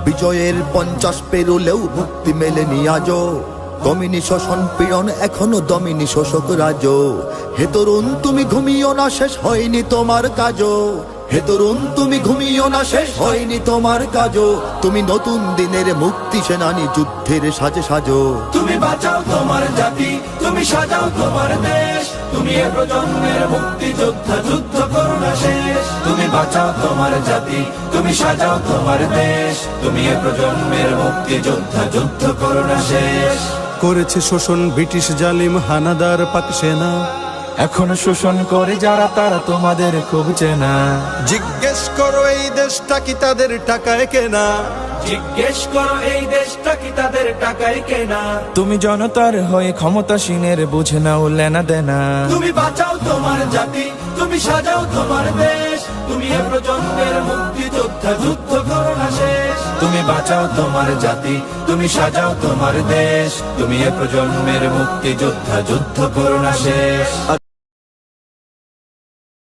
বিজয়ের 50 পেরুলেও মুক্তি মেলেনি আজও। দমিনী শোষণ পীড়ন এখনো দমিনী শোষক রাজ। হে তরুণ তুমি ঘুমিও না, শেষ হয়নি তোমার কাজও। হে তরুণ তুমি ঘুমিও না, শেষ হয়নি তোমার কাজও। তুমি নতুন দিনের মুক্তি সেনানী, যুদ্ধের সাজে সাজো। তুমি বাঁচাও তোমার জাতি, তুমি সাজাও তোমার দেশ। তুমি এ প্রজন্মের মুক্তি যোদ্ধা, যুদ্ধ করো না শেষ। তুমি বাঁচাও তোমার জাতি, তুমি সাজাও তোমার দেশ। তুমি এ প্রজন্মের মুক্তি যোদ্ধা, যুদ্ধ করো না শেষ। করেছে শোষণ ব্রিটিশ জালিম হানাদার পাক সেনা। এখনো শোষণ করে যারা, তারা তোমাদের খুব চেনা। জিজ্ঞেস করো এই দেশটা কি তাদের টাকায় কেনা। জিজ্ঞেস করো এই দেশটা কি তাদের টাকায় কেনা। তুমি জনতার হয়ে ক্ষমতাসীনের বুঝে নাও লেনা দেনা। তুমি বাঁচাও তোমার জাতি, তুমি সাজাও তোমার দেশ। তুমি এ প্রজন্মের মুক্তি যোদ্ধা, যুদ্ধ করো না শেষ। তুমি বাঁচাও তোমার জাতি, তুমি সাজাও তোমার দেশ। তুমি এ প্রজন্মের মুক্তি যোদ্ধা, যুদ্ধ করো না শেষ।